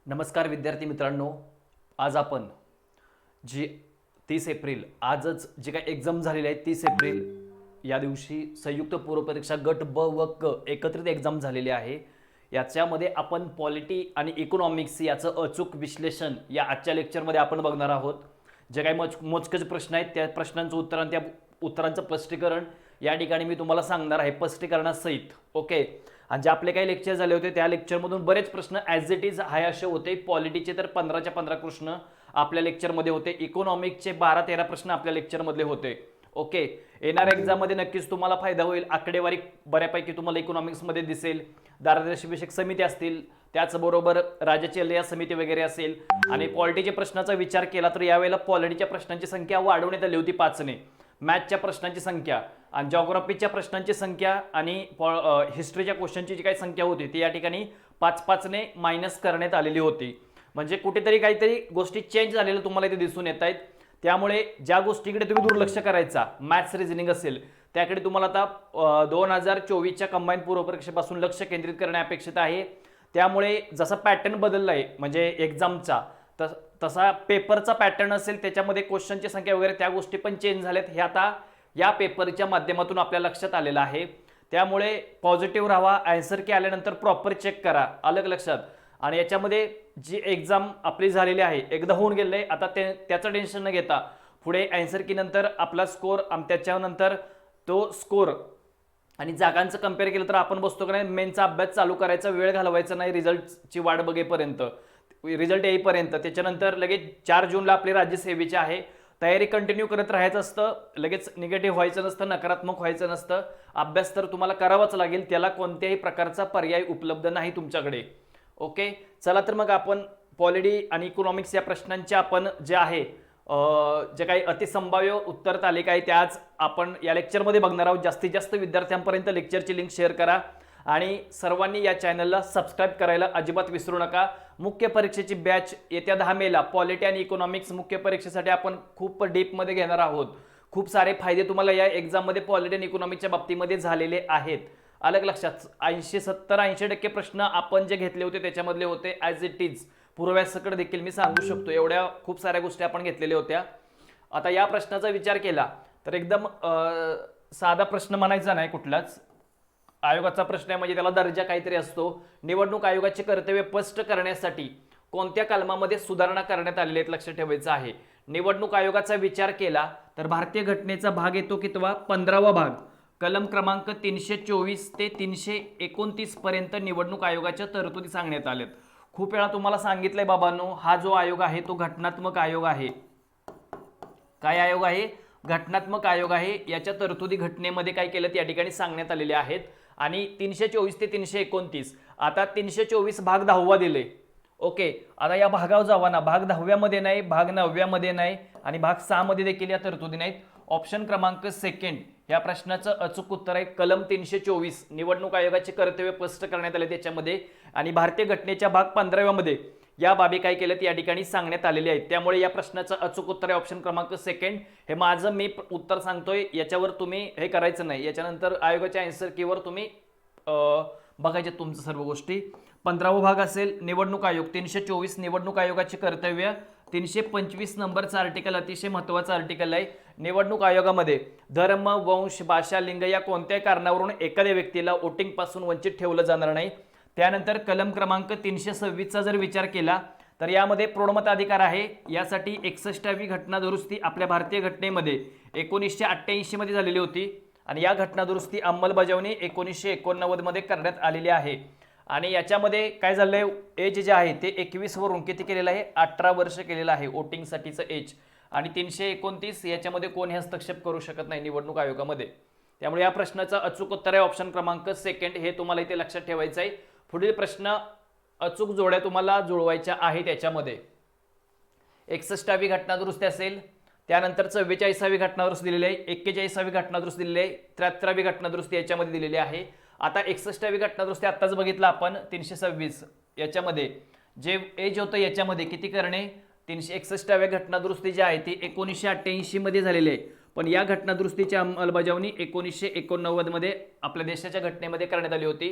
नमस्कार विद्यार्थी मित्रांनो, आज आपण जी 30 एप्रिल आजच जी काही एक्झाम झालेली आहे 30 एप्रिल या दिवशी संयुक्त पूर्वपरीक्षा गट ब व क एकत्रित एक्झाम झालेली आहे। याच्यामध्ये आपण पॉलिटी आणि इकॉनॉमिक्स याचं अचूक विश्लेषण या आजच्या लेक्चरमध्ये आपण बघणार आहोत। जे काही मोजकेच प्रश्न आहेत त्या प्रश्नांचं उत्तर आणि त्या उत्तरांचं स्पष्टीकरण या ठिकाणी मी तुम्हाला सांगणार आहे स्पष्टीकरणासहित। ओके, आणि जे आपले काही लेक्चर झाले होते त्या लेक्चरमधून बरेच प्रश्न ॲज इट इज हाय असे होते। पॉलिटीचे तर 15च्या 15 प्रश्न आपल्या लेक्चरमध्ये होते, इकॉनॉमिक्सचे 12-13 प्रश्न आपल्या लेक्चरमधले होते। ओके, येणाऱ्या एक्झाममध्ये नक्कीच तुम्हाला फायदा होईल। आकडेवारी बऱ्यापैकी तुम्हाला इकॉनॉमिक्समध्ये दिसेल, दारिद्र्य विषयक समिती असतील, त्याचबरोबर राज्याची लय समिती वगैरे असेल। आणि पॉलिटीच्या प्रश्नाचा विचार केला तर यावेळेला पॉलिटीच्या प्रश्नांची संख्या वाढवण्यात आली होती 5ने, मॅथच्या प्रश्नांची संख्या आणि जिओग्राफीच्या प्रश्नांची संख्या आणि हिस्ट्रीच्या क्वेश्चनची जी काही संख्या होती ती या ठिकाणी 5-5ने मायनस करण्यात आलेली होती। म्हणजे कुठेतरी काहीतरी गोष्टी चेंज झालेल्या तुम्हाला इथे दिसून येत आहेत। त्यामुळे ज्या गोष्टीकडे तुम्ही दुर्लक्ष करायचा, मॅथ्स रिझनिंग असेल, त्याकडे तुम्हाला आता 2024च्या कंबाईन पूर्वपरीक्षेपासून लक्ष केंद्रित करणे अपेक्षित आहे। त्यामुळे जसा पॅटर्न बदलला आहे म्हणजे एक्झामचा, तसा पेपरचा पॅटर्न असेल, त्याच्यामध्ये क्वेश्चनची संख्या वगैरे त्या गोष्टी पण चेंज झाल्यात। हे आता या पेपरच्या माध्यमातून आपल्या लक्षात आलेलं आहे। त्यामुळे पॉझिटिव्ह राहा, आन्सर की आल्यानंतर प्रॉपर चेक करा, अलग लक्षात। आणि याच्यामध्ये जी एक्झाम आपली झालेली आहे एकदा होऊन गेले, आता त्याचं टेन्शन न घेता पुढे आन्सर की नंतर आपला स्कोर आणि त्याच्यानंतर तो स्कोर आणि जागांचं कंपेअर केलं तर आपण बसतो का नाही, मेनचा अभ्यास चालू करायचा, वेळ घालवायचा नाही रिझल्टची वाट बघेपर्यंत, रिझल्ट येईपर्यंत। त्याच्यानंतर लगेच 4 जूनला आपली राज्यसेवेची आहे, तयारी कंटिन्यू करत राहायचं असतं, लगेच निगेटिव्ह व्हायचं नसतं, नकारात्मक व्हायचं नसतं। अभ्यास तर तुम्हाला करावाच लागेल, त्याला कोणत्याही प्रकारचा पर्याय उपलब्ध नाही तुमच्याकडे। ओके, चला तर मग आपण पॉलिटी आणि इकॉनॉमिक्स या प्रश्नांचे आपण जे आहे जे काही अतिसंभाव्य उत्तर तालिका आहे त्याच आपण या लेक्चरमध्ये बघणार आहोत। जास्तीत जास्त विद्यार्थ्यांपर्यंत लेक्चरची लिंक शेअर करा आणि सर्वांनी या चॅनलला सबस्क्राईब करायला अजिबात विसरू नका। मुख्य परीक्षेची बॅच येत्या 10 मेला पॉलिटी आणि इकॉनॉमिक्स मुख्य परीक्षेसाठी आपण खूप डीपमध्ये घेणार आहोत। खूप सारे फायदे तुम्हाला या एक्झाममध्ये पॉलिटी आणि इकॉनॉमिक्सच्या बाबतीमध्ये झालेले आहेत, अलग लक्षात। 70-80% प्रश्न आपण जे घेतले होते त्याच्यामधले होते ॲज इट इज, पूर्वव्यासकट देखील मी सांगू शकतो, एवढ्या खूप साऱ्या गोष्टी आपण घेतलेल्या होत्या। आता या प्रश्नाचा विचार केला तर एकदम साधा प्रश्न म्हणायचा नाही कुठलाच, आयोगाचा प्रश्न आहे म्हणजे त्याला दर्जा काहीतरी असतो। निवडणूक आयोगाचे कर्तव्य स्पष्ट करण्यासाठी कोणत्या कलमामध्ये सुधारणा करण्यात आलेल्या आहेत लक्षात ठेवायचं आहे। निवडणूक आयोगाचा विचार केला तर भारतीय घटनेचा भाग येतो कितवा, 15वा भाग, कलम क्रमांक 324 ते 329 पर्यंत निवडणूक आयोगाच्या तरतुदी सांगण्यात आल्यात। खूप वेळा तुम्हाला सांगितलंय बाबांनो, हा जो आयोग आहे तो घटनात्मक आयोग आहे। काय आयोग आहे? घटनात्मक आयोग आहे। याच्या तरतुदी घटनेमध्ये काय केलं या ठिकाणी सांगण्यात आलेले आहेत। आणि 324 ते 329, आता 324 भाग 10वा दिले। ओके, आता या भागावर जावा ना, भाग 10व्यामध्ये नाही, भाग 9व्यामध्ये नाही आणि भाग 6 मध्ये देखील या तरतुदी नाहीत। ऑप्शन क्रमांक सेकंड या प्रश्नाचं अचूक उत्तर आहे कलम 324, निवडणूक आयोगाचे कर्तव्य स्पष्ट करण्यात आले त्याच्यामध्ये। आणि भारतीय घटनेच्या भाग 15व्यामध्ये या बाबी काय केल्यात या ठिकाणी सांगण्यात आलेले आहेत। त्यामुळे या प्रश्नाचं अचूक उत्तर आहे ऑप्शन क्रमांक सेकंड। हे माझं मी उत्तर सांगतोय, याच्यावर तुम्ही हे करायचं नाही, याच्यानंतर आयोगाच्या आन्सर कीवर तुम्ही बघायचे तुमचं सर्व गोष्टी। 15वा भाग असेल निवडणूक आयोग, 324 निवडणूक आयोगाचे कर्तव्य, 325 नंबरचा आर्टिकल अतिशय महत्त्वाचा आर्टिकल आहे। निवडणूक आयोगामध्ये धर्म, वंश, भाषा, लिंग या कोणत्याही कारणावरून एखाद्या व्यक्तीला वोटिंग पासून वंचित ठेवलं जाणार नाही। त्यानंतर कलम क्रमांक 326चा जर विचार केला तर यामध्ये प्रोढमताधिकार आहे। यासाठी 61वी घटना दुरुस्ती आपल्या भारतीय घटनेमध्ये 1988 मध्ये झालेली होती आणि या घटना दुरुस्ती अंमलबजावणी 1989 मध्ये करण्यात आलेली आहे। आणि याच्यामध्ये काय झालंय, एज जे आहे ते 21 वरून किती केलेलं आहे, 18 वर्ष केलेलं आहे वोटिंगसाठीचं एज। आणि 329 याच्यामध्ये कोणी हस्तक्षेप करू शकत नाही निवडणूक आयोगामध्ये। त्यामुळे या प्रश्नाचं अचूक उत्तर आहे ऑप्शन क्रमांक सेकंड, हे तुम्हाला इथे लक्षात ठेवायचं आहे। पुढील प्रश्न अचूक जोड्या तुम्हाला जुळवायच्या आहेत याच्यामध्ये। 61वी घटना दुरुस्ती असेल, त्यानंतर 44वी घटना दुरुस्ती दिलेली आहे, 41वी घटना दुरुस्ती दिलेली आहे, 73वी घटना दुरुस्ती याच्यामध्ये दिलेली आहे। आता 61वी घटना दुरुस्ती आत्ताच बघितलं आपण 326, याच्यामध्ये जे एज होतं याच्यामध्ये किती करणे, 361व्या घटना दुरुस्ती जी आहे ती 1988 मध्ये झालेली आहे, पण या घटना दुरुस्तीची अंमलबजावणी 1989 मध्ये आपल्या देशाच्या घटनेमध्ये करण्यात आली होती।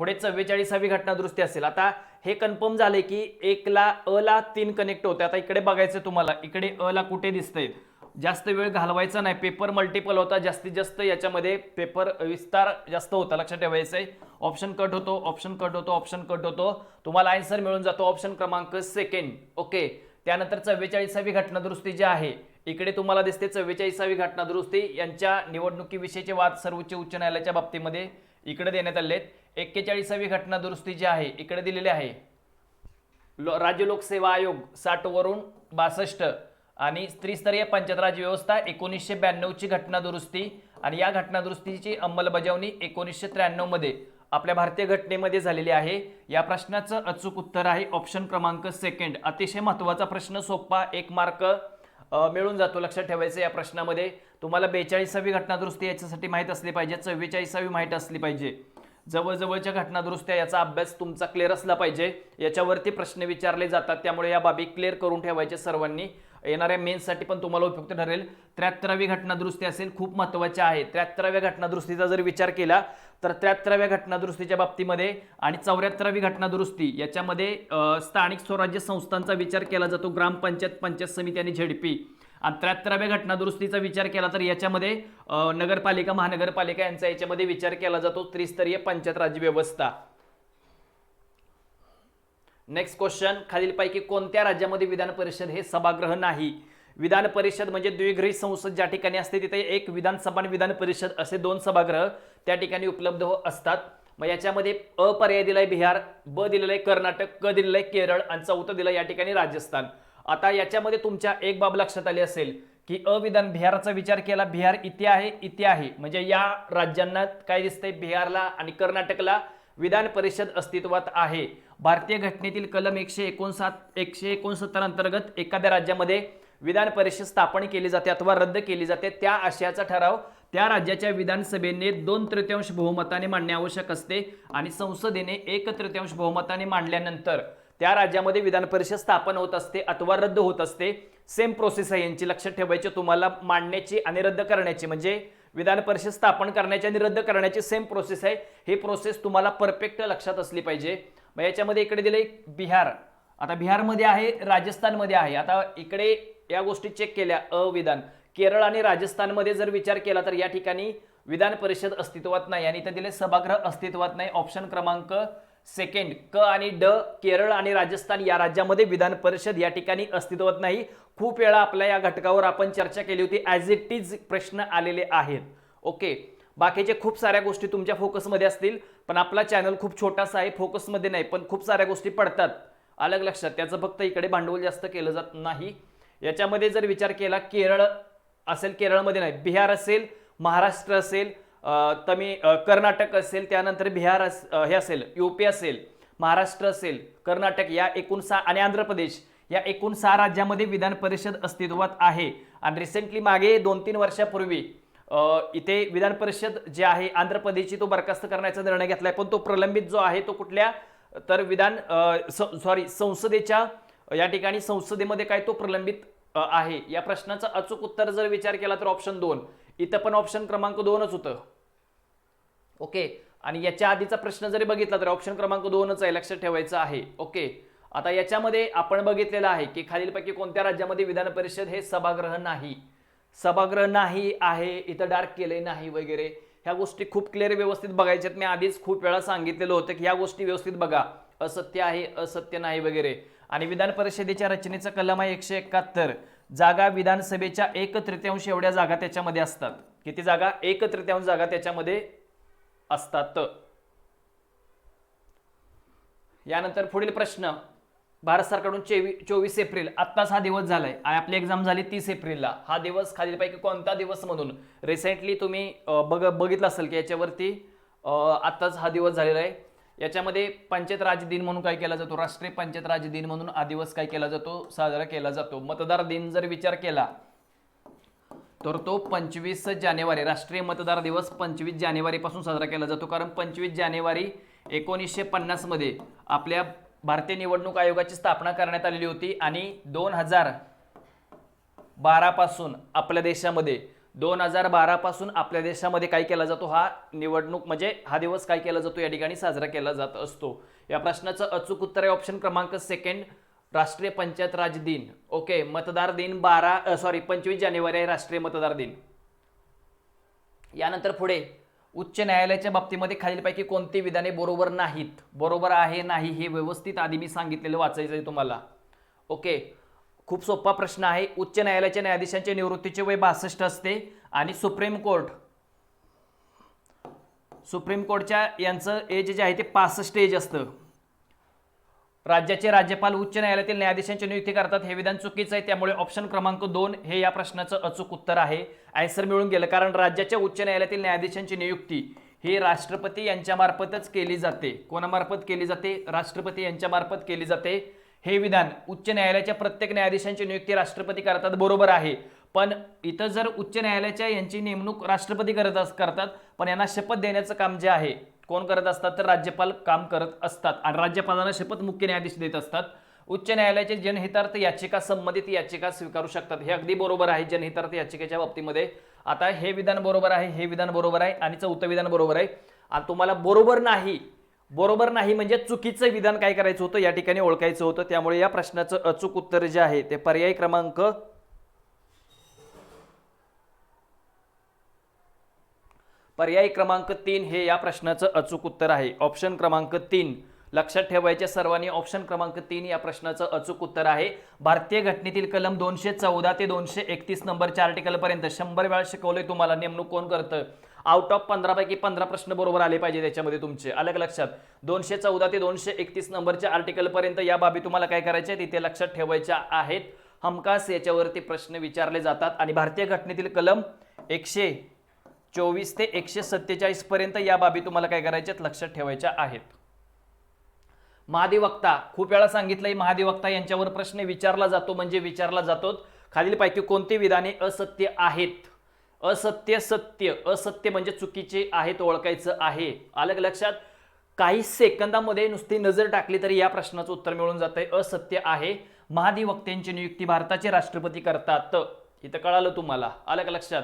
पुढे 44वी घटना दुरुस्ती असेल. आता हे कन्फर्म झाले की 1 ला अ ला 3 कनेक्ट होते. आता इकडे बघायचं तुम्हाला, इकडे अ ला कुठे दिसतंय, जास्त वेळ घालवायचा नाही, पेपर मल्टिपल होता, जास्तीत जास्त याच्यामध्ये पेपर विस्तार जास्त होता, लक्षात ठेवायचं आहे. ऑप्शन कट होतो, ऑप्शन कट होतो, ऑप्शन कट होतो, तुम्हाला आन्सर मिळून जातो ऑप्शन क्रमांक सेकंड. ओके. त्यानंतर 44वी घटना दुरुस्ती जी आहे, इकडे तुम्हाला दिसते 44वी घटना दुरुस्ती यांच्या निवडणुकीविषयीचे वाद सर्वोच्च उच्च न्यायालयाच्या बाबतीमध्ये इकडे देण्यात आले आहेत. 41वी घटना दुरुस्ती जी आहे इकडे दिलेली आहे. राज्य लोकसेवा आयोग 60 वरून 62 आणि त्रिस्तरीय पंचायत राज व्यवस्था 1992 ची घटना दुरुस्ती आणि या घटना दुरुस्तीची अंमलबजावणी 1993 मध्ये आपल्या भारतीय घटनेमध्ये झालेली आहे. या प्रश्नाचं अचूक उत्तर आहे ऑप्शन क्रमांक सेकंड. अतिशय महत्त्वाचा प्रश्न, सोपा, 1 मार्क मिळून जातो, लक्षात ठेवायचं. या प्रश्नामध्ये तुम्हाला 42वी घटना दुरुस्ती याच्यासाठी माहीत असली पाहिजे, 44वी माहीत असली पाहिजे. जवळजवळच्या घटना दुरुस्त्या याचा अभ्यास तुमचा क्लिअर असला पाहिजे, याच्यावरती प्रश्न विचारले जातात, त्यामुळे या बाबी क्लिअर करून ठेवायचे सर्वांनी, येणाऱ्या मेन्ससाठी पण तुम्हाला उपयुक्त ठरेल. 73वी घटना दुरुस्ती असेल, खूप महत्त्वाची आहे. 73व्या घटना दुरुस्तीचा जर विचार केला तर 73व्या घटना दुरुस्तीच्या बाबतीमध्ये आणि 74वी घटना दुरुस्ती याच्यामध्ये स्थानिक स्वराज्य संस्थांचा विचार केला जातो, ग्रामपंचायत, पंचायत समिती आणि झेडपी. आणि 73व्या घटना दुरुस्तीचा विचार केला तर याच्यामध्ये नगरपालिका, महानगरपालिका यांचा याच्यामध्ये विचार केला जातो, त्रिस्तरीय पंचायत राज व्यवस्था. नेक्स्ट क्वेश्चन, खालीलपैकी कोणत्या राज्यामध्ये विधान परिषद हे सभागृह नाही? विधान परिषद म्हणजे द्विगृही संसद ज्या ठिकाणी असते तिथे एक विधानसभा आणि विधान परिषद असे 2 सभागृह त्या ठिकाणी उपलब्ध असतात. मग याच्यामध्ये अ पर्याय दिलाय बिहार, ब दिलेला आहे कर्नाटक, क दिलेला आहे केरळ आणि चौथं दिलं या ठिकाणी राजस्थान. आता याच्यामध्ये तुमच्या एक बाब लक्षात आली असेल की अविधान बिहारचा विचार केला, बिहार इथे आहे, इथे आहे, म्हणजे या राज्यांना काय दिसतंय, बिहारला आणि कर्नाटकला विधान परिषद अस्तित्वात आहे. भारतीय घटनेतील कलम 169 अंतर्गत एखाद्या राज्यामध्ये विधान परिषद स्थापन केली जाते अथवा रद्द केली जाते, त्या आशयाचा ठराव त्या राज्याच्या विधानसभेने 2/3 बहुमताने मांडणे आवश्यक असते आणि संसदेने 1/3 बहुमताने मांडल्यानंतर त्या राज्यामध्ये विधान परिषद स्थापन होत असते अथवा रद्द होत असते. सेम प्रोसेस आहे यांची, लक्षात ठेवायची तुम्हाला, मांडण्याची आणि रद्द करण्याची, म्हणजे विधान परिषद स्थापन करण्याची आणि रद्द करण्याची सेम प्रोसेस आहे. ही प्रोसेस तुम्हाला परफेक्ट लक्षात असली पाहिजे. मग याच्यामध्ये इकडे दिले बिहार, आता बिहारमध्ये आहे, राजस्थानमध्ये आहे. आता इकडे या गोष्टी चेक केल्या, अविधान. केरळ आणि राजस्थानमध्ये जर विचार केला तर या ठिकाणी विधान परिषद अस्तित्वात नाही आणि इथे दिले सभागृह अस्तित्वात नाही. ऑप्शन क्रमांक सेकंड, क आणि ड, केरळ आणि राजस्थान या राज्यामध्ये विधान परिषद या ठिकाणी अस्तित्वात नाही. खूप वेळा आपल्या या घटकावर आपण चर्चा केली होती, ॲज इट इज प्रश्न आलेले आहेत. ओके. बाकीचे खूप साऱ्या गोष्टी तुमच्या फोकसमध्ये असतील, पण आपला चॅनल खूप छोटासा आहे, फोकसमध्ये नाही, पण खूप साऱ्या गोष्टी पडतात, अलग लक्षात. त्याचं फक्त इकडे भांडवल जास्त केलं जात नाही. याच्यामध्ये जर विचार केला, केरळ असेल, केरळमध्ये नाही, बिहार असेल, महाराष्ट्र असेल, कर्नाटक असेल, त्यानंतर बिहार हे असेल, यूपी असेल, महाराष्ट्र असेल, कर्नाटक, या एकूण 6 आणि आंध्र प्रदेश, या एकूण 6 राज्यामध्ये विधान परिषद अस्तित्वात आहे. आणि रिसेंटली मागे 2-3 वर्षापूर्वी इथे विधान परिषद जे आहे आंध्र प्रदेशची तो बरखास्त करण्याचा निर्णय घेतलाय, पण तो प्रलंबित जो आहे तो कुठल्या तर संसदेच्या या ठिकाणी संसदेमध्ये काय तो प्रलंबित आहे. या प्रश्नाचं अचूक उत्तर जर विचार केला तर ऑप्शन 2, इथं पण ऑप्शन क्रमांक 2च होतं. ओके. आणि याच्या आधीचा प्रश्न जरी बघितला तर ऑप्शन क्रमांक 2च आहे, लक्षात ठेवायचं आहे. ओके. आता याच्यामध्ये आपण बघितलेलं आहे की खालीलपैकी कोणत्या राज्यामध्ये विधान परिषद हे सभागृह नाही? सभागृह नाही आहे, इथं डार्क केले नाही वगैरे, ह्या गोष्टी खूप क्लिअर व्यवस्थित बघायच्यात. मी आधीच खूप वेळा सांगितलेलं होतं की ह्या गोष्टी व्यवस्थित बघा, असत्य आहे, असत्य नाही वगैरे. आणि विधान परिषदेच्या रचनेचा कलम आहे 171, जागा विधानसभेच्या 1/3 एवढ्या जागा त्याच्यामध्ये असतात. किती जागा? 1/3 जागा त्याच्यामध्ये असतात. यानंतर पुढील प्रश्न, भारत सरकारकडून 24 एप्रिल, आत्ताच हा दिवस झालाय, आपली एक्झाम झाली 30 एप्रिलला. हा दिवस खालीलपैकी कोणता दिवस म्हणून रिसेंटली तुम्ही बघितलं असेल की याच्यावरती आत्ताच हा दिवस झालेला आहे. याच्यामध्ये पंचायत राज दिन म्हणून काय केला जातो? राष्ट्रीय पंचायत राज दिन म्हणून हा दिवस काय केला जातो? साजरा केला जातो. मतदार दिन जर विचार केला तर तो 25 जानेवारी, राष्ट्रीय मतदार दिवस 25 जानेवारी पासून साजरा केला जातो. कारण 25 जानेवारी 1950 मध्ये आपल्या भारतीय निवडणूक आयोगाची स्थापना करण्यात आलेली होती आणि 2012 पासून आपल्या देशामध्ये 2012 पासून आपल्या देशामध्ये काय केला जातो, हा निवडणूक म्हणजे हा दिवस काय केला जातो या ठिकाणी साजरा केला जात असतो. या प्रश्नाचं अचूक उत्तर आहे ऑप्शन क्रमांक सेकंड, राष्ट्रीय पंचायत राज दिन. ओके, मतदार दिन 25 जानेवारी आहे राष्ट्रीय मतदार दिन. यानंतर पुढे, उच्च न्यायालयाच्या बाबतीमध्ये खालीलपैकी कोणती विधाने बरोबर नाहीत? बरोबर आहे नाही हे व्यवस्थित आधी मी सांगितलेलं वाचायचं आहे तुम्हाला. ओके, खूप सोपा प्रश्न आहे. उच्च न्यायालयाच्या न्यायाधीशांच्या निवृत्तीचे वय 62 असते आणि सुप्रीम कोर्टच्या यांचं एज जे आहे ते 65 एज असतं. राज्याचे राज्यपाल उच्च न्यायालयातील न्यायाधीशांची नियुक्ती करतात हे विधान चुकीचं आहे, त्यामुळे ऑप्शन क्रमांक 2 हे या प्रश्नाचं अचूक उत्तर आहे. आन्सर मिळून गेलं, कारण राज्याच्या उच्च न्यायालयातील न्यायाधीशांची नियुक्ती ही राष्ट्रपती यांच्या मार्फतच केली जाते. कोणामार्फत केली जाते? राष्ट्रपती यांच्या मार्फत केली जाते. हे विधान उच्च न्यायालयाच्या प्रत्येक न्यायाधीशांची नियुक्ती राष्ट्रपती करतात, बरोबर आहे. पण इथं जर उच्च न्यायालयाच्या यांची नेमणूक राष्ट्रपती करतात, पण यांना शपथ देण्याचं काम जे आहे कोण करत असतात? तर राज्यपाल काम करत असतात आणि राज्यपालांना शपथ मुख्य न्यायाधीश देत असतात. उच्च न्यायालयाचे जनहितार्थ याचिका संबंधित याचिका स्वीकारू शकतात, हे अगदी बरोबर आहे जनहितार्थ याचिकेच्या बाबतीमध्ये. आता हे विधान बरोबर आहे, हे विधान बरोबर आहे आणि चौथं विधान बरोबर आहे. आणि तुम्हाला बरोबर नाही म्हणजे चुकीचं विधान काय करायचं होतं या ठिकाणी ओळखायचं होतं. त्यामुळे या प्रश्नाचं अचूक उत्तर जे आहे ते पर्याय क्रमांक 3 हे या प्रश्नाचं अचूक उत्तर आहे. ऑप्शन क्रमांक 3 लक्षात ठेवायचे सर्वांनी, ऑप्शन क्रमांक 3 या प्रश्नाचं अचूक उत्तर आहे. भारतीय घटनेतील कलम 214 ते 231 नंबरच्या आर्टिकल पर्यंत 100 वेळा शिकवलंय तुम्हाला नेमणूक कोण करतं. आउट ऑफ 15 पैकी 15 प्रश्न बरोबर आले पाहिजे त्याच्यामध्ये तुमचे, अलग लक्षात. 214 ते 231 नंबरच्या आर्टिकल पर्यंत या बाबी तुम्हाला काय करायच्या तिथे लक्षात ठेवायच्या आहेत. हमखास याच्यावरती प्रश्न विचारले जातात आणि भारतीय घटनेतील कलम 124 ते 147 पर्यंत या बाबी तुम्हाला काय करायच्यात लक्षात ठेवायच्या आहेत. महाधिवक्ता, खूप वेळा सांगितलंय महाधिवक्ता यांच्यावर प्रश्न विचारला जातो म्हणजे विचारला जातो. खालीलपैकी कोणती विधाने असत्य आहेत? असत्य म्हणजे चुकीचे आहेत ओळखायचं आहे, अलग लक्षात. काही सेकंदामध्ये नुसती नजर टाकली तरी या प्रश्नाचं उत्तर मिळून जातंय. असत्य आहे. महाधिवक्त्यांची नियुक्ती भारताचे राष्ट्रपती करतात, इथं कळालं तुम्हाला, अलग लक्षात.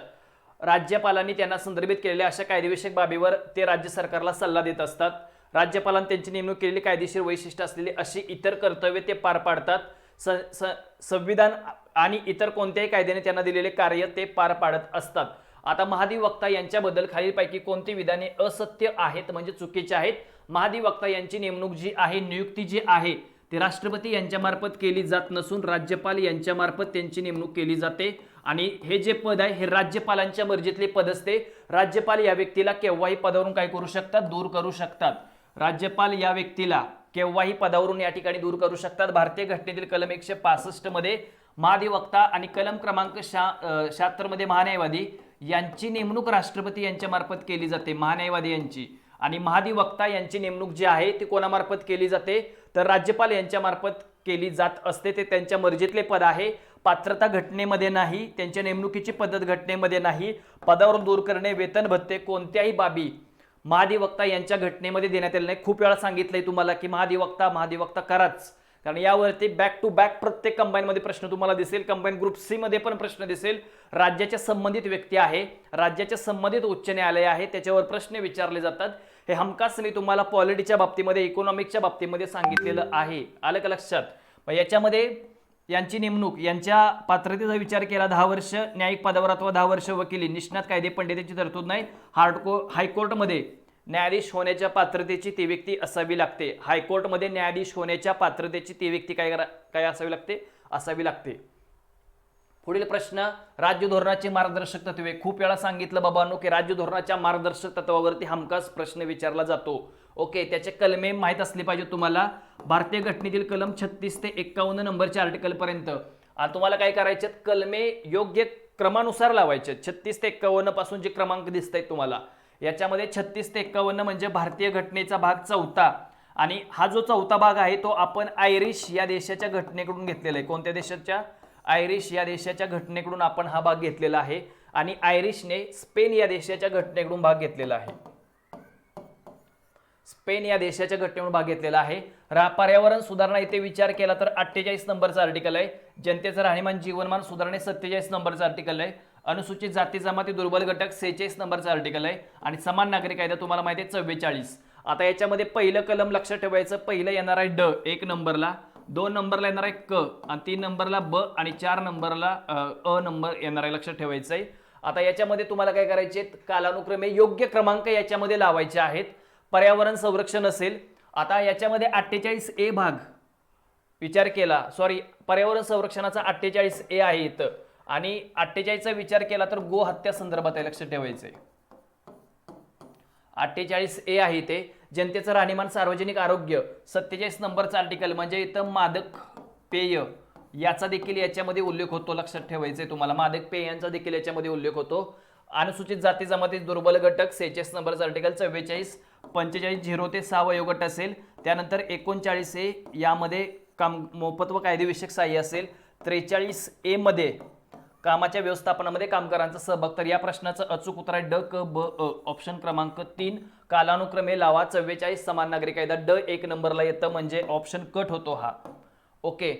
राज्यपालांनी त्यांना संदर्भित केलेल्या अशा कायदेविषयक बाबीवर ते राज्य सरकारला सल्ला देत असतात. राज्यपालांनी त्यांची नेमणूक केलेली कायदेशीर वैशिष्ट्य असलेली अशी इतर कर्तव्ये ते पार पाडतात. संविधान आणि इतर कोणत्याही कायद्याने त्यांना दिलेले कार्य ते पार पाडत असतात. आता महाधिवक्ता यांच्याबद्दल खालीलपैकी कोणती विधाने असत्य आहेत म्हणजे चुकीचे आहेत? महाधिवक्ता यांची नेमणूक जी आहे, नियुक्ती जी आहे ती राष्ट्रपती यांच्या मार्फत केली जात नसून राज्यपाल यांच्या मार्फत त्यांची नेमणूक केली जाते. आणि हे जे पद आहे हे राज्यपालांच्या मर्जीतले पद असते. राज्यपाल या व्यक्तीला केव्हाही पदावरून काय करू शकतात? दूर करू शकतात. राज्यपाल या व्यक्तीला केव्हाही पदावरून या ठिकाणी दूर करू शकतात. भारतीय घटनेतील कलम 165 मध्ये महाधिवक्ता आणि कलम क्रमांक 76 मध्ये महान्यायवादी यांची नेमणूक राष्ट्रपती यांच्या मार्फत केली जाते, महान्यायवादी यांची. आणि महाधिवक्ता यांची नेमणूक जी आहे ती कोणामार्फत केली जाते? तर राज्यपाल यांच्या मार्फत केली जात असते. ते त्यांच्या मर्जीतले पद आहे, पात्रता घटनेमध्ये नाही, त्यांच्या नेमणुकीची पद्धत घटनेमध्ये नाही. पदावरून दूर करणे, वेतन भत्ते कोणत्याही बाबी महाधिवक्ता यांच्या घटनेमध्ये देण्यात आले नाही. खूप वेळा सांगितलंय तुम्हाला की महाधिवक्ता कराच, कारण यावरती बॅक टू बॅक प्रत्येक कंबाईन मध्ये प्रश्न तुम्हाला दिसेल. कंबाईन ग्रुप सी मध्ये पण प्रश्न दिसेल. राज्याच्या संबंधित व्यक्ती आहे, राज्याच्या संबंधित उच्च न्यायालय आहे, त्याच्यावर प्रश्न विचारले जातात. हे हमखास मी तुम्हाला पॉलिटीच्या बाबतीमध्ये, इकॉनॉमिकच्या बाबतीमध्ये सांगितलेलं आहे, आलं का लक्षात. याच्यामध्ये यांची नेमणूक, यांच्या पात्रतेचा विचार केला 10 वर्ष न्यायिक पदावर अथवा 10 वर्ष वकिली, निष्णात कायदे पंडितांची तरतूद नाही. हायकोर्टमध्ये न्यायाधीश होण्याच्या पात्रतेची ती व्यक्ती असावी लागते. हायकोर्टमध्ये न्यायाधीश होण्याच्या पात्रतेची ती व्यक्ती काय असावी लागते. पुढील प्रश्न, राज्य धोरणाचे मार्गदर्शक तत्वे. खूप वेळा सांगितलं बाबांनो की राज्य धोरणाच्या मार्गदर्शक तत्वावरती हमखास प्रश्न विचारला जातो. ओके, त्याचे कलमे माहीत असले पाहिजे तुम्हाला. भारतीय घटनेतील कलम 36 ते 51 नंबरच्या आर्टिकल पर्यंत तुम्हाला काय करायचे? कलमे योग्य क्रमानुसार लावायचे. 36 ते 51 पासून जे क्रमांक दिसत आहेत तुम्हाला, याच्यामध्ये 36 ते 51 म्हणजे भारतीय घटनेचा भाग 4 आणि हा जो 4था भाग आहे तो आपण आयरिश या देशाच्या घटनेकडून घेतलेला आहे. कोणत्या देशाच्या? आयरिश या देशाच्या घटनेकडून आपण हा भाग घेतलेला आहे आणि आयरिशने स्पेन या देशाच्या घटनेकडून भाग घेतलेला आहे. स्पेन या देशाच्या घटनेकडून भाग घेतलेला आहे. पर्यावरण सुधारणा इथे विचार केला तर 48 नंबरचा आर्टिकल आहे. जनतेचं राहणीमान जीवनमान सुधारणे 47 नंबरचा आर्टिकल आहे. अनुसूचित जाती जमाती दुर्बल घटक 46 नंबरचा आर्टिकल आहे आणि समान नागरी कायदा तुम्हाला माहिती आहे 44. आता याच्यामध्ये पहिलं कलम लक्षात ठेवायचं, पहिलं येणार आहे ड 1 नंबरला, 2 नंबरला येणार आहे क आणि 3 नंबरला ब आणि 4 नंबरला अ नंबर येणार आहे, लक्षात ठेवायचं आहे. आता याच्यामध्ये तुम्हाला काय करायचे, कालानुक्रमे योग्य क्रमांक याच्यामध्ये लावायचे आहेत. पर्यावरण संरक्षण असेल, आता याच्यामध्ये 48A भाग विचार केला, सॉरी पर्यावरण संरक्षणाचा 48A आहे इथं आणि 48चा विचार केला तर गो हत्या संदर्भात आहे, लक्षात ठेवायचंय. 48A आहे ते जनतेचं राहणीमान सार्वजनिक आरोग्य. 47 नंबरचा आर्टिकल म्हणजे इथं मादक पेय याचा देखील याच्यामध्ये उल्लेख होतो, लक्षात ठेवायचंय तुम्हाला. मादक पेयांचा देखील याच्यामध्ये उल्लेख होतो. अनुसूचित जाती जमाती दुर्बल घटक 46 नंबरचा आर्टिकल. 44 45 0 ते 6 वयोगट असेल. त्यानंतर 39A यामध्ये मोफत व कायदेविषयक सहाय्य असेल. 43A मध्ये कामाच्या व्यवस्थापनामध्ये कामगारांचा सहभाग. तर या प्रश्नाचं अचूक उत्तर आहे ड क ब अ, ऑप्शन क्रमांक 3. कालानुक्रमे लावा. 44 समान नागरी कायदा ड 1 नंबरला येतं म्हणजे ऑप्शन कट होतो हा. ओके.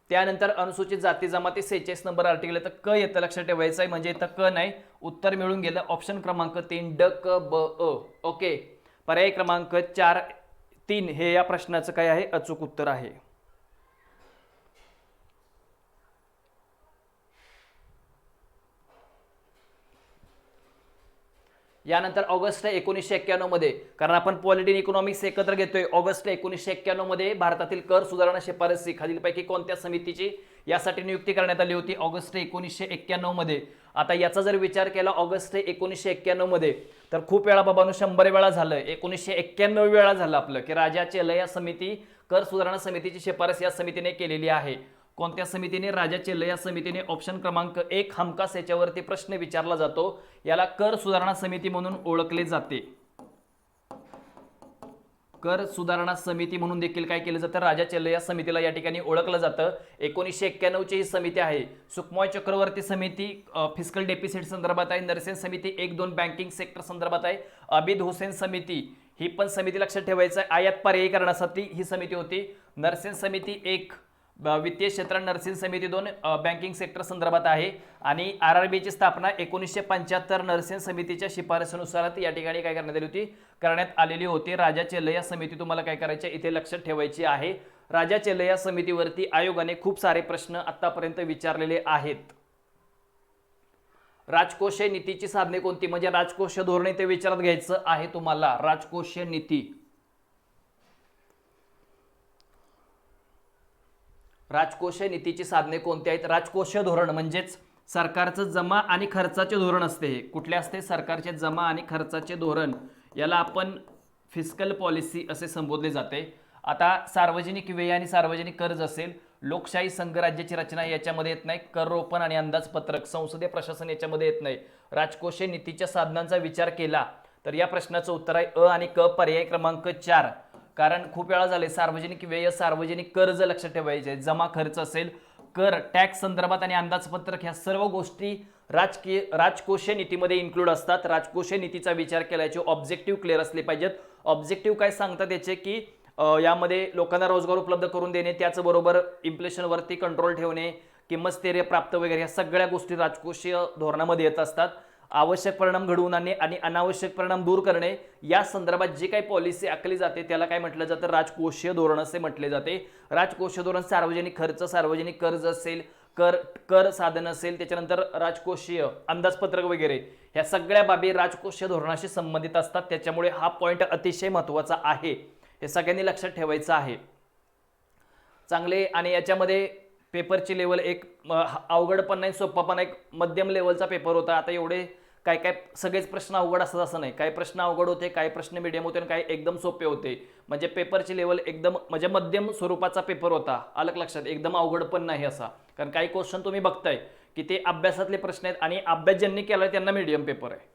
त्यानंतर अनुसूचित जाती जमाती 46 नंबर आर्टिकल येतं क येतं, लक्षात ठेवायचं आहे म्हणजे इथं क नाही, उत्तर मिळून गेलं. ऑप्शन क्रमांक 3 ड क ब अ. ओके. पर्याय क्रमांक 4 3 हे या प्रश्नाचं काय आहे, अचूक उत्तर आहे. यानंतर ऑगस्ट 1991 मध्ये, कारण आपण पॉलिटिन इकॉनॉमिक्स एकत्र घेतोय, ऑगस्ट 1991 मध्ये भारतातील कर सुधारणा शिफारसी खालीलपैकी कोणत्या समितीची यासाठी नियुक्ती करण्यात आली होती, ऑगस्ट 1991 मध्ये. आता याचा जर विचार केला ऑगस्ट 1991 मध्ये तर खूप वेळा बाबांनो 100 वेळा झालं, 1991 वेळा झालं आपलं की राजा चेल्लया समिती कर सुधारणा समितीची शिफारस या समितीने केलेली आहे. कोणत्या समितीने, राजा चेल्लया समितीने. ऑप्शन क्रमांक 1 हमखास याच्यावरती प्रश्न विचारला जातो. याला कर सुधारणा समिती म्हणून ओळखले जाते. कर सुधारणा समिती म्हणून देखील काय केलं जातं, राजा चेल्लया समितीला या ठिकाणी ओळखलं जातं. 1991 ची ही समिती आहे. सुखमय चक्रवर्ती समिती फिस्कल डेफिसिट संदर्भात आहे. नरसेन समिती 1-2 बँकिंग सेक्टर संदर्भात आहे. अबिद हुसेन समिती ही पण समिती लक्षात ठेवायचं आहे, आयात पर्यायीकरणासाठी ही समिती होती. नरसेन समिती 1 वित्तीय क्षेत्र, नरसिंह समिती 2 बँकिंग सेक्टर संदर्भात आहे. आणि आरआरबीची स्थापना 1975 नरसिंह समितीच्या शिफारसीनुसार या ठिकाणी काय करण्यात आली होती, करण्यात आलेली होती. राजा चेल्लया समिती तुम्हाला काय करायची इथे लक्षात ठेवायची आहे. राजा चेल्लया समितीवरती आयोगाने खूप सारे प्रश्न आतापर्यंत विचारलेले आहेत. राजकोषीय नीतीची साधने कोणती, म्हणजे राजकोषीय धोरणे ते विचारात घ्यायचं आहे तुम्हाला. राजकोषीय नीती, राजकोषीय नीतीची साधने कोणती आहेत. राजकोषीय धोरण म्हणजेच सरकारचं जमा आणि खर्चाचे धोरण असते. हे कुठले असते, सरकारचे जमा आणि खर्चाचे धोरण, याला आपण फिस्कल पॉलिसी असे संबोधले जाते. आता सार्वजनिक व्यय आणि सार्वजनिक कर्ज असेल, लोकशाही संघराज्याची रचना याच्यामध्ये येत नाही. कर रोपण आणि अंदाजपत्रक, संसदीय प्रशासन याच्यामध्ये येत नाही. राजकोषीय नीतीच्या साधनांचा विचार केला तर या प्रश्नाचं उत्तर आहे अ आणि क, पर्याय क्रमांक 4. कारण खूप वेळा झाले सार्वजनिक व्यय, सार्वजनिक कर्ज लक्षात ठेवायचे, जमा खर्च असेल, कर, टॅक्स संदर्भात आणि अंदाजपत्रक ह्या सर्व गोष्टी राजकोषीय नीतीमध्ये इन्क्लूड असतात. राजकोषीय नीतीचा विचार केल्याचे ऑब्जेक्टिव्ह क्लिअर असले पाहिजेत. ऑब्जेक्टिव्ह काय सांगतात याचे की यामध्ये लोकांना रोजगार उपलब्ध करून देणे, त्याचबरोबर इन्फ्लेशनवरती कंट्रोल ठेवणे, किंमत स्थैर्य प्राप्त वगैरे ह्या सगळ्या गोष्टी राजकोषीय धोरणामध्ये येत असतात. आवश्यक परिणाम घडवून आणणे आणि अनावश्यक परिणाम दूर करणे या संदर्भात जी काही पॉलिसी आखली जाते त्याला काय म्हटलं जातं, राजकोषीय धोरण असे म्हटले जाते. राजकोषीय धोरण सार्वजनिक खर्च, सार्वजनिक कर्ज असेल, कर साधन असेल, त्याच्यानंतर राजकोषीय अंदाजपत्रक वगैरे ह्या सगळ्या बाबी राजकोषीय धोरणाशी संबंधित असतात. त्याच्यामुळे हा पॉइंट अतिशय महत्त्वाचा आहे, हे सगळ्यांनी लक्षात ठेवायचं आहे. चांगले. आणि याच्यामध्ये पेपरची लेवल एक अवघड पण नाही, सोपा पण एक मध्यम लेवलचा पेपर होता. आता एवढे काय काय सगळेच प्रश्न अवघड असतात असं नाही, काही प्रश्न अवघड होते, काही प्रश्न मीडियम होते आणि काही एकदम सोपे होते. म्हणजे पेपरची लेवल एकदम म्हणजे मध्यम स्वरूपाचा पेपर होता. अलग लक्षात, एकदम अवघड पण नाही असा. कारण काही क्वेश्चन तुम्ही बघताय की ते अभ्यासातले प्रश्न आहेत आणि अभ्यास ज्यांनी केलाय त्यांना मीडियम पेपर आहे.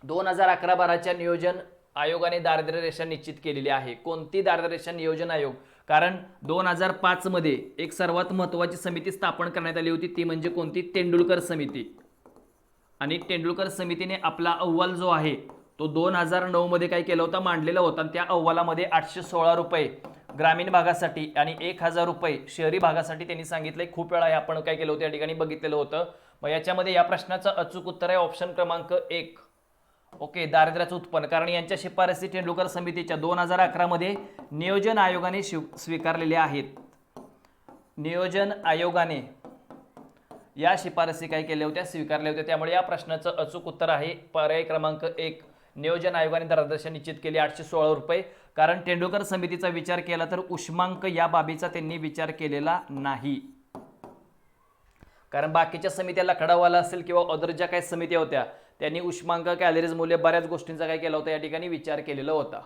2011-12च्या नियोजन आयोगाने दारिद्र्य रेषा निश्चित केलेली आहे. कोणती दारिद्र्य रेषा नियोजन आयोग, कारण 2005 मध्ये एक सर्वात महत्त्वाची समिती स्थापन करण्यात आली होती, ती म्हणजे कोणती, तेंडुलकर समिती. आणि तेंडुलकर समितीने आपला अहवाल जो आहे तो 2009 मध्ये काय केला होता, मांडलेला होता. आणि त्या अहवालामध्ये 816 रुपये ग्रामीण भागासाठी आणि 1,000 रुपये शहरी भागासाठी त्यांनी सांगितलंय. खूप वेळा हे आपण काय केलं होतं या ठिकाणी बघितलेलं होतं. मग याच्यामध्ये या प्रश्नाचं अचूक उत्तर आहे ऑप्शन क्रमांक 1. ओके, दारिद्र्याचं उत्पन्न. कारण यांच्या शिफारसी तेंडुलकर समितीच्या 2011 मध्ये नियोजन आयोगाने स्वीकारलेल्या आहेत. नियोजन आयोगाने या शिफारसी काय केल्या होत्या, स्वीकारल्या होत्या. त्यामुळे या प्रश्नाचं अचूक उत्तर आहे पर्याय क्रमांक 1. नियोजन आयोगाने दारिद्र्य निश्चित केले 816 रुपये. कारण तेंडुलकर समितीचा विचार केला तर उष्मांक या बाबीचा त्यांनी विचार केलेला नाही. कारण बाकीच्या समित्या लखडावाला असेल किंवा अदर ज्या काही समित्या होत्या त्यांनी उष्मांक, कॅलरीज मूल्य, बऱ्याच गोष्टींचा काय केला होता या ठिकाणी विचार केलेला होता.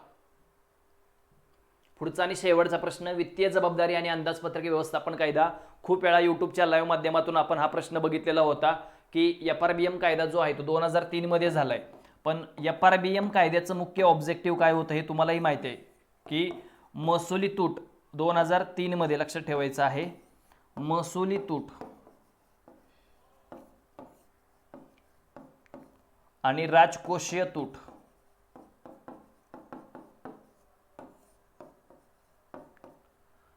पुढचा आणि शेवटचा प्रश्न, वित्तीय जबाबदारी आणि अंदाजपत्रक व्यवस्थापन कायदा. खूप वेळा युट्यूबच्या लाईव्ह माध्यमातून आपण हा प्रश्न बघितलेला होता की FRBM कायदा जो आहे तो 2003 मध्ये झालाय. पण FRBM कायद्याचं मुख्य ऑब्जेक्टिव्ह काय होतं हे तुम्हालाही माहिती आहे की महसुली तूट 2003 मध्ये, लक्षात ठेवायचं आहे, महसुली तूट आणि राजकोषीय तूट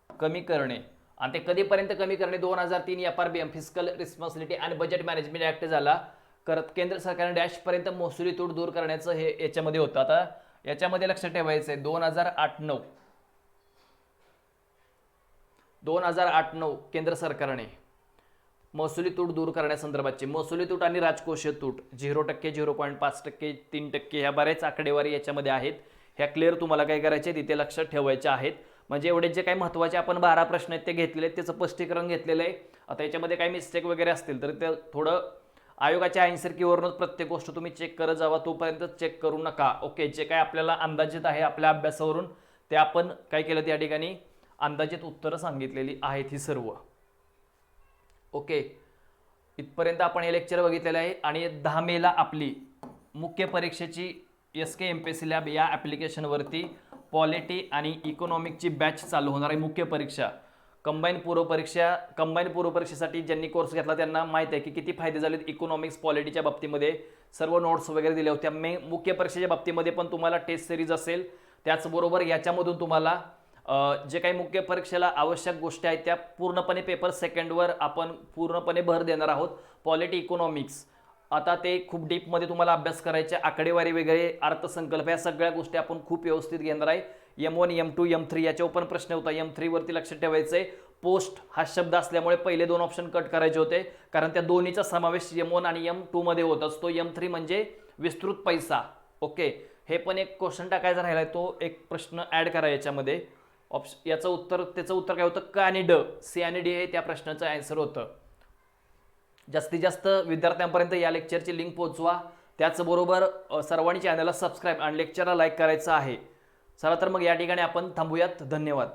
कमी करणे. आणि ते कधीपर्यंत कमी करणे, 2003 FRBM फिस्कल रिस्पॉन्सिबिलिटी आणि बजेट मॅनेजमेंट ऍक्ट झाला. करत केंद्र सरकारने डॅश पर्यंत महसुली तूट दूर करण्याचं हे याच्यामध्ये होतं. आता याच्यामध्ये लक्षात ठेवायचं आहे 2008-9 केंद्र सरकारने महसुली तूट दूर करण्यासंदर्भातची महसुली तूट आणि राजकोषीय तूट 0%, 0.5%, 3% ह्या बऱ्याच आकडेवारी याच्यामध्ये आहेत. ह्या क्लिअर तुम्हाला काय करायचे तिथे लक्षात ठेवायचे आहेत. म्हणजे एवढे जे काही महत्त्वाचे आपण 12 प्रश्न आहेत ते घेतलेले आहेत, त्याचं स्पष्टीकरण घेतलेलं आहे. आता याच्यामध्ये काही मिस्टेक वगैरे असतील तर ते थोडं आयोगाच्या आन्सर कीवरूनच प्रत्येक गोष्ट तुम्ही चेक करत जावा, तोपर्यंत चेक करू नका. ओके, जे काय आपल्याला अंदाजित आहे आपल्या अभ्यासावरून ते आपण काय केलं त्या ठिकाणी अंदाजित उत्तरं सांगितलेली आहेत ही सर्व. ओके, इथपर्यंत आपण हे लेक्चर बघितलेलं आहे. आणि 10 मेला आपली मुख्य परीक्षेची SK MPSC लॅब या ॲप्लिकेशनवरती पॉलिटी आणि इकॉनॉमिकची बॅच चालू होणार आहे. मुख्य परीक्षा कंबाईन पूर्व परीक्षेसाठी ज्यांनी कोर्स घेतला त्यांना माहिती आहे की किती फायदे झालेत इकॉनॉमिक्स पॉलिटीच्या बाबतीमध्ये. सर्व नोट्स वगैरे दिल्या होत्या. मुख्य परीक्षेच्या बाबतीमध्ये पण तुम्हाला टेस्ट सिरीज असेल, त्याचबरोबर याच्यामधून तुम्हाला जे काही मुख्य परीक्षेला आवश्यक गोष्टी आहेत त्या पूर्णपणे पेपर सेकंडवर आपण पूर्णपणे भर देणार आहोत. पॉलिटी, इकॉनॉमिक्स आता ते खूप डीपमध्ये तुम्हाला अभ्यास करायचे, आकडेवारी वगैरे, अर्थसंकल्प या सगळ्या गोष्टी आपण खूप व्यवस्थित घेणार आहे. M1, M2, M3 याच्यावर पण प्रश्न होता. M3 वरती लक्षात ठेवायचंय, पोस्ट हा शब्द असल्यामुळे पहिले 2 ऑप्शन कट करायचे होते कारण त्या दोन्हीचा समावेश M1 आणि M2 मध्ये होत असतो. M3 म्हणजे विस्तृत पैसा. ओके, हे पण एक क्वेश्चन टाकायचा राहिलाय, तो एक प्रश्न ऍड करा याच्यामध्ये. त्याचं उत्तर काय होतं, क आणि ड, C आणि D हे त्या प्रश्नाचं आन्सर होतं. जास्तीत जास्त विद्यार्थ्यांपर्यंत या लेक्चरची लिंक पोहोचवा. त्याचबरोबर सर्वांनी चॅनलला सबस्क्राईब आणि लेक्चरला लाईक करायचं आहे. चला तर मग या ठिकाणी आपण थांबूयात. धन्यवाद.